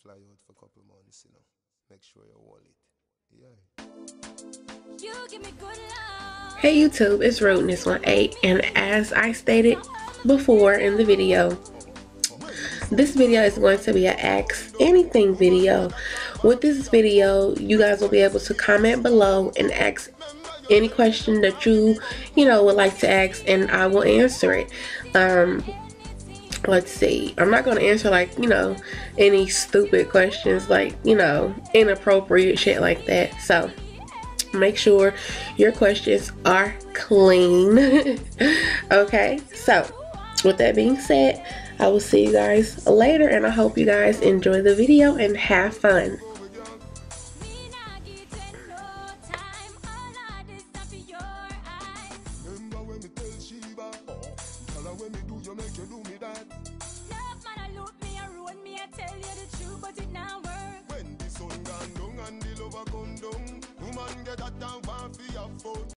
fly out for a couple months, you know. Make sure you hold it. Yeah. You give me good love. Hey YouTube, it's Rudeness18, and as I stated before in the video, this video is going to be an Ask Anything video. With this video, you guys will be able to comment below and ask any question that you would like to ask, and I will answer it. Let's see, I'm not going to answer like any stupid questions, like inappropriate shit like that. So make sure your questions are clean. Okay, so with that being said, I will see you guys later, and I hope you guys enjoy the video and have fun. When the sun gone down and the lover come down, woman get that down for your foot.